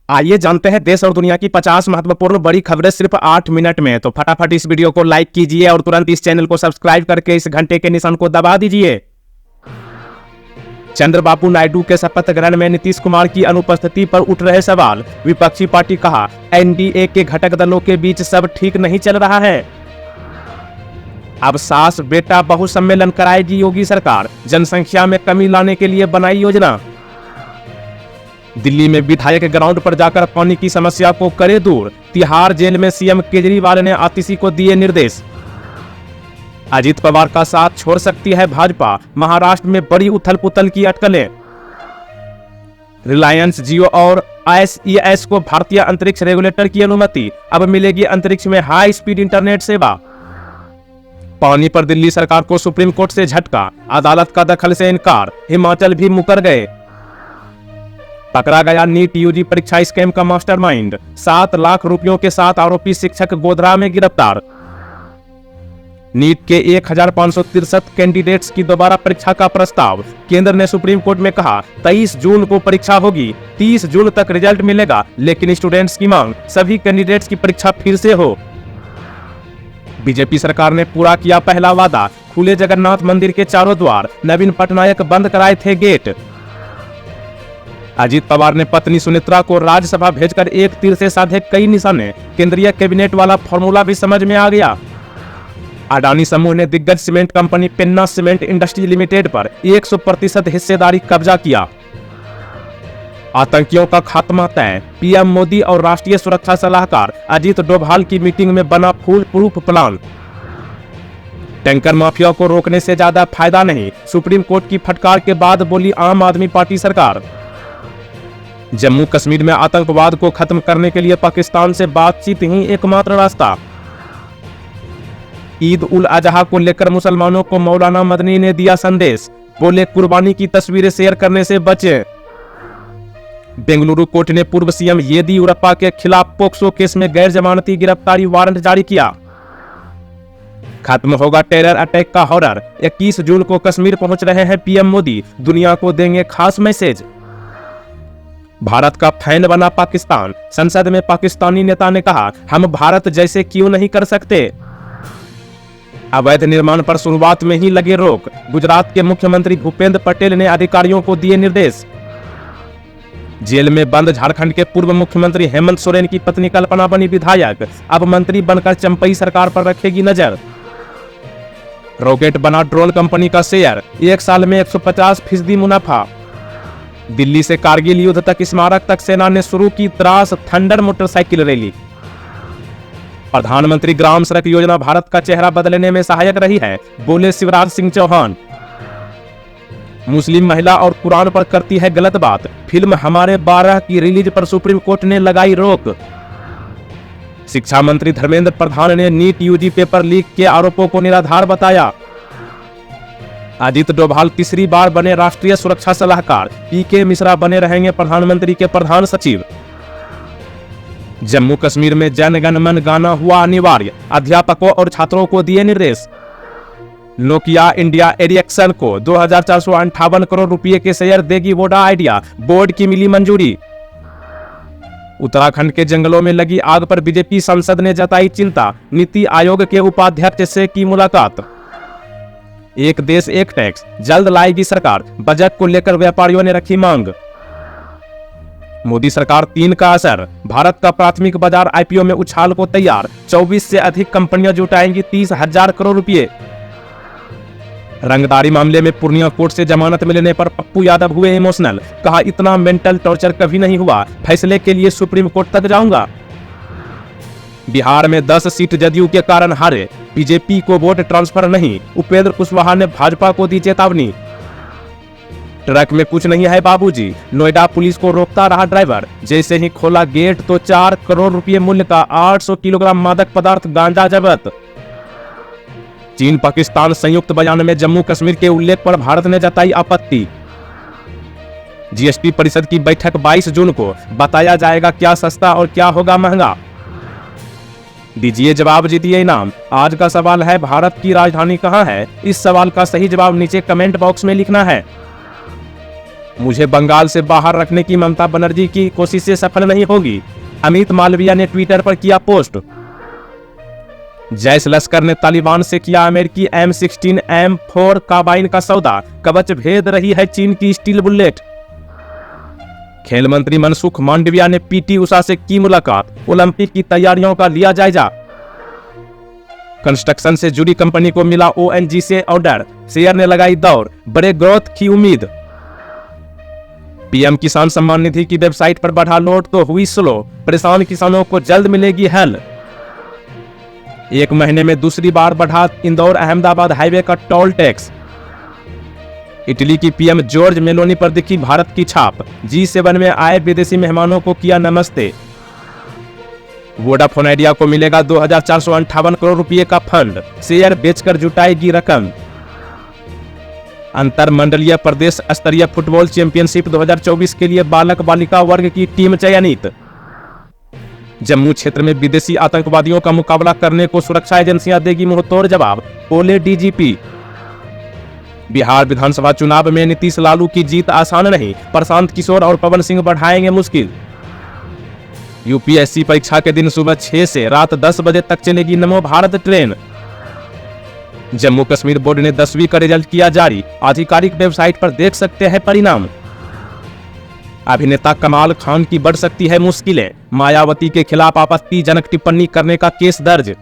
आइए जानते हैं देश और दुनिया की 50 महत्वपूर्ण बड़ी खबरें सिर्फ 8 मिनट में। तो फटाफट इस वीडियो को लाइक कीजिए और तुरंत इस चैनल को सब्सक्राइब करके इस घंटे के निशान को दबा दीजिए। चंद्रबाबू नायडू के शपथ ग्रहण में नीतीश कुमार की अनुपस्थिति पर उठ रहे सवाल। विपक्षी पार्टी कहा, एनडीए के घटक दलों के बीच सब ठीक नहीं चल रहा है। अब सास बेटा बहु सम्मेलन कराएगी योगी सरकार, जनसंख्या में कमी लाने के लिए बनाई योजना। दिल्ली में विधायक ग्राउंड पर जाकर पानी की समस्या को करे दूर, तिहाड़ जेल में सीएम केजरीवाल ने आतिशी को दिए निर्देश। अजित पवार का साथ छोड़ सकती है भाजपा, महाराष्ट्र में बड़ी उथल पुथल की अटकलें। रिलायंस जियो और आईएसईएस को भारतीय अंतरिक्ष रेगुलेटर की अनुमति, अब मिलेगी अंतरिक्ष में हाई स्पीड इंटरनेट सेवा। पानी पर दिल्ली सरकार को सुप्रीम कोर्ट से झटका, अदालत का दखल से इनकार, हिमाचल भी मुकर गए। पकड़ा गया नीट यूजी परीक्षा स्कैम का मास्टरमाइंड, 7 लाख रुपयों के साथ आरोपी शिक्षक गोधरा में गिरफ्तार। नीट के 1563 कैंडिडेट्स की दोबारा परीक्षा का प्रस्ताव, केंद्र ने सुप्रीम कोर्ट में कहा 23 जून को परीक्षा होगी, 30 जून तक रिजल्ट मिलेगा, लेकिन स्टूडेंट्स की मांग सभी कैंडिडेट्स की परीक्षा फिर से हो। बीजेपी सरकार ने पूरा किया पहला वादा, खुले जगन्नाथ मंदिर के चारों द्वार, नवीन पटनायक बंद कराए थे गेट। अजित पवार ने पत्नी सुनेत्रा को राज्यसभा भेजकर एक तीर से साधे कई निशाने, केंद्रीय कैबिनेट वाला फॉर्मूला भी समझ में आ गया। अडानी समूह ने दिग्गज सीमेंट कंपनी पेन्ना सीमेंट इंडस्ट्री लिमिटेड पर 100% हिस्सेदारी कब्जा किया। आतंकियों का खात्मा तय, पीएम मोदी और राष्ट्रीय सुरक्षा सलाहकार अजीत डोभाल की मीटिंग में बना फूल प्रूफ प्लान। टैंकर माफिया को रोकने से ज्यादा फायदा नहीं, सुप्रीम कोर्ट की फटकार के बाद बोली आम आदमी पार्टी सरकार। जम्मू कश्मीर में आतंकवाद को खत्म करने के लिए पाकिस्तान से बातचीत ही एकमात्र रास्ता। ईद उल अजहा को लेकर मुसलमानों को मौलाना मदनी ने दिया संदेश, बोले कुर्बानी की तस्वीरें शेयर करने से बचें। बेंगलुरु कोर्ट ने पूर्व सीएम येदियुरप्पा के खिलाफ पोक्सो केस में गैर जमानती गिरफ्तारी वारंट जारी किया। खत्म होगा टेरर अटैक का हॉरर, 21 जून को कश्मीर पहुंच रहे हैं पीएम मोदी, दुनिया को देंगे खास मैसेज। भारत का फैन बना पाकिस्तान, संसद में पाकिस्तानी नेता ने कहा, हम भारत जैसे क्यों नहीं कर सकते। अवैध निर्माण पर शुरुआत में ही लगे रोक, गुजरात के मुख्यमंत्री भूपेंद्र पटेल ने अधिकारियों को दिए निर्देश। जेल में बंद झारखंड के पूर्व मुख्यमंत्री हेमंत सोरेन की पत्नी कल्पना बनी विधायक, अब मंत्री बनकर चंपई सरकार पर रखेगी नजर। रॉकेट बना ड्रोन कंपनी का शेयर, 1 साल में 150% मुनाफा। दिल्ली से कारगिल युद्ध तक स्मारक तक सेना ने शुरू की द्रास थंडर मोटरसाइकिल रैली। प्रधानमंत्री ग्राम सड़क योजना भारत का चेहरा बदलने में सहायक रही है, बोले शिवराज सिंह चौहान। मुस्लिम महिला और कुरान पर करती है गलत बात, फिल्म हमारे 12 की रिलीज पर सुप्रीम कोर्ट ने लगाई रोक। शिक्षा मंत्री धर्मेंद्र प्रधान ने नीट यूजी पेपर लीक के आरोपों को निराधार बताया। अजित डोभाल तीसरी बार बने राष्ट्रीय सुरक्षा सलाहकार, पीके मिश्रा बने रहेंगे प्रधानमंत्री के प्रधान सचिव। जम्मू कश्मीर में जन गण मन गाना हुआ अनिवार्य, अध्यापकों और छात्रों को दिए निर्देश। नोकिया इंडिया एरिक्सन को 2458 करोड़ रुपए के शेयर देगी वोडा आइडिया, बोर्ड की मिली मंजूरी। उत्तराखंड के जंगलों में लगी आग पर बीजेपी सांसद ने जताई चिंता, नीति आयोग के उपाध्यक्ष से की मुलाकात। एक देश एक टैक्स जल्द लाएगी सरकार, बजट को लेकर व्यापारियों ने रखी मांग। मोदी सरकार 3 का असर, भारत का प्राथमिक बाजार आईपीओ में उछाल को तैयार, 24 से अधिक कंपनियां जुटाएंगी 30,000 करोड़ रुपए। रंगदारी मामले में पूर्णिया कोर्ट से जमानत मिलने पर पप्पू यादव हुए इमोशनल, कहा इतना मेंटल टॉर्चर कभी नहीं हुआ, फैसले के लिए सुप्रीम कोर्ट तक जाऊंगा। बिहार में 10 सीट जदयू के कारण हारे, बीजेपी को वोट ट्रांसफर नहीं, उपेंद्र कुशवाहा ने भाजपा को दी चेतावनी। ट्रक में कुछ नहीं है बाबूजी, नोएडा पुलिस को रोकता रहा ड्राइवर, जैसे ही खोला गेट तो 4 करोड़ रुपए मूल्य का 800 किलोग्राम मादक पदार्थ गांजा जब्त। चीन पाकिस्तान संयुक्त बयान में जम्मू कश्मीर के उल्लेख पर भारत ने जताई आपत्ति। जीएसटी परिषद की बैठक 22 जून को, बताया जाएगा क्या सस्ता और क्या होगा महंगा। दीजिए जवाब जीतिए इनाम। आज का सवाल है, भारत की राजधानी कहाँ है? इस सवाल का सही जवाब नीचे कमेंट बॉक्स में लिखना है। मुझे बंगाल से बाहर रखने की ममता बनर्जी की कोशिशें सफल नहीं होगी, अमित मालविया ने ट्विटर पर किया पोस्ट। जैश लश्कर ने तालिबान से किया अमेरिकी M16 M4 कार्बाइन का सौदा, कवच भेद रही है चीन की स्टील बुलेट। खेल मंत्री मनसुख मांडविया ने पीटी उषा से की मुलाकात, ओलंपिक की तैयारियों का लिया जायजा। कंस्ट्रक्शन से जुड़ी कंपनी को मिला ONGC ऑर्डर, शेयर ने लगाई दौड़, बड़े ग्रोथ की उम्मीद। पीएम किसान सम्मान निधि की वेबसाइट पर बढ़ा लोड तो हुई स्लो, परेशान किसानों को जल्द मिलेगी हेल्प। एक महीने में दूसरी बार बढ़ा इंदौर अहमदाबाद हाईवे का टोल टैक्स। इटली की पीएम जॉर्ज मेलोनी पर दिखी भारत की छाप, G7 में आए विदेशी मेहमानों को किया नमस्ते। वोडाफोन आइडिया को मिलेगा 2458 करोड़ रुपए का फंड, शेयर बेचकर जुटाएगी रकम। अंतर मंडलीय प्रदेश स्तरीय फुटबॉल चैंपियनशिप 2024 के लिए बालक बालिका वर्ग की टीम चयनित। जम्मू क्षेत्र में विदेशी आतंकवादियों का मुकाबला करने को सुरक्षा एजेंसियां देगी मुंहतोड़ जवाब, बोले डीजीपी। बिहार विधानसभा चुनाव में नीतीश लालू की जीत आसान नहीं, प्रशांत किशोर और पवन सिंह बढ़ाएंगे मुश्किल। यूपीएससी परीक्षा के दिन सुबह 6 से रात 10 बजे तक चलेगी नमो भारत ट्रेन। जम्मू कश्मीर बोर्ड ने 10वीं का रिजल्ट किया जारी, आधिकारिक वेबसाइट पर देख सकते हैं परिणाम। अभिनेता कमाल खान की बढ़ सकती है मुश्किलें, मायावती के खिलाफ आपत्तिजनक टिप्पणी करने का केस दर्ज।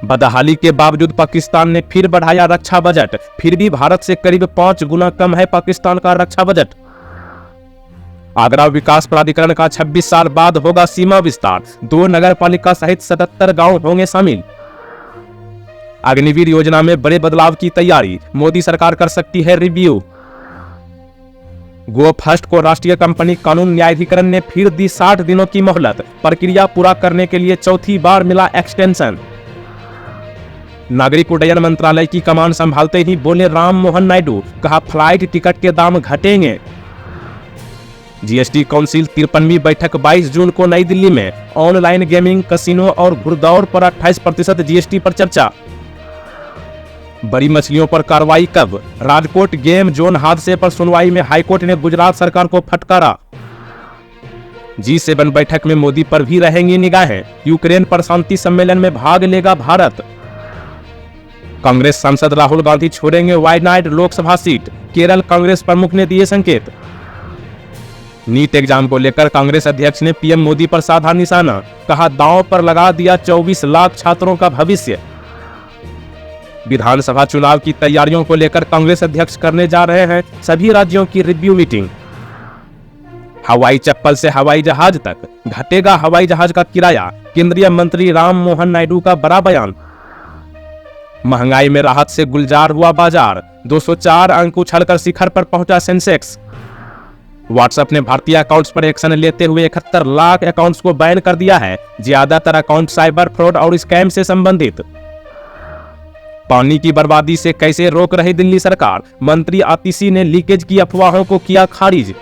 बदहाली के बावजूद पाकिस्तान ने फिर बढ़ाया रक्षा बजट, फिर भी भारत से करीब 5 गुना कम है पाकिस्तान का रक्षा बजट। आगरा विकास प्राधिकरण का 26 साल बाद होगा सीमा विस्तार, 2 नगर पालिका सहित 77 गांव होंगे शामिल। अग्निवीर योजना में बड़े बदलाव की तैयारी, मोदी सरकार कर सकती है रिव्यू। गो फर्स्ट को राष्ट्रीय कंपनी कानून न्यायाधिकरण ने फिर दी 60 दिनों की मोहलत, प्रक्रिया पूरा करने के लिए चौथी बार मिला एक्सटेंशन। नागरिक उड्डयन मंत्रालय की कमान संभालते ही बोले राम मोहन नायडू, कहा फ्लाइट टिकट के दाम घटेंगे। जीएसटी काउंसिल 53वीं बैठक 22 जून को नई दिल्ली में, ऑनलाइन गेमिंग, कसिनो और घुड़दौड़ पर 28% जीएसटी पर चर्चा। बड़ी मछलियों पर कार्रवाई कब, राजकोट गेम जोन हादसे पर सुनवाई में हाईकोर्ट ने गुजरात सरकार को फटकारा। G7 बैठक में मोदी पर भी रहेंगी निगाहें, यूक्रेन पर शांति सम्मेलन में भाग लेगा भारत। कांग्रेस सांसद राहुल गांधी छोड़ेंगे वायनाड लोकसभा सीट, केरल कांग्रेस प्रमुख ने दिए संकेत। नीट एग्जाम को लेकर कांग्रेस अध्यक्ष ने पीएम मोदी पर साधा निशाना, कहा दांव पर लगा दिया 24 लाख छात्रों का भविष्य। विधानसभा चुनाव की तैयारियों को लेकर कांग्रेस अध्यक्ष करने जा रहे हैं सभी राज्यों की रिव्यू मीटिंग। हवाई चप्पल से हवाई जहाज तक, घटेगा हवाई जहाज का किराया, केंद्रीय मंत्री राम मोहन नायडू का बड़ा बयान। महंगाई में राहत से गुलजार हुआ बाजार, 204 अंक उछलकर शिखर पर पहुंचा सेंसेक्स। व्हाट्सएप ने भारतीय अकाउंट्स पर एक्शन लेते हुए 71 लाख अकाउंट्स को बैन कर दिया है, ज्यादातर अकाउंट साइबर फ्रॉड और स्कैम से संबंधित। पानी की बर्बादी से कैसे रोक रही दिल्ली सरकार, मंत्री आतिशी ने लीकेज की अफवाहों को किया खारिज।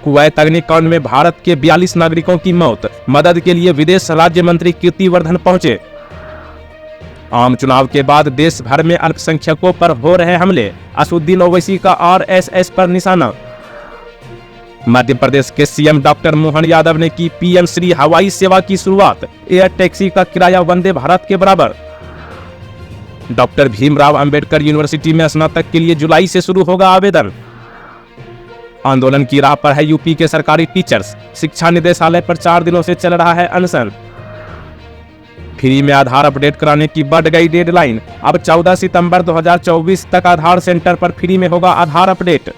कुवैत अग्निकांड में भारत के 42 नागरिकों की मौत, मदद के लिए विदेश राज्य मंत्री कीर्तिवर्धन पहुंचे। आम चुनाव के बाद देश भर में अल्पसंख्यकों पर हो रहे हमले, असुद्दीन ओवैसी का आरएसएस पर निशाना। मध्य प्रदेश के सीएम डॉक्टर मोहन यादव ने की पीएम श्री हवाई सेवा की शुरुआत, एयर टैक्सी का किराया वंदे भारत के बराबर। डॉक्टर भीमराव अंबेडकर यूनिवर्सिटी में स्नातक के लिए जुलाई से शुरू होगा आवेदन। आंदोलन की राह पर है यूपी के सरकारी टीचर्स, शिक्षा निदेशालय पर 4 दिनों से चल रहा है अनशन। फ्री में आधार अपडेट कराने की बढ़ गई डेडलाइन, अब 14 सितंबर 2024 तक आधार सेंटर पर फ्री में होगा आधार अपडेट।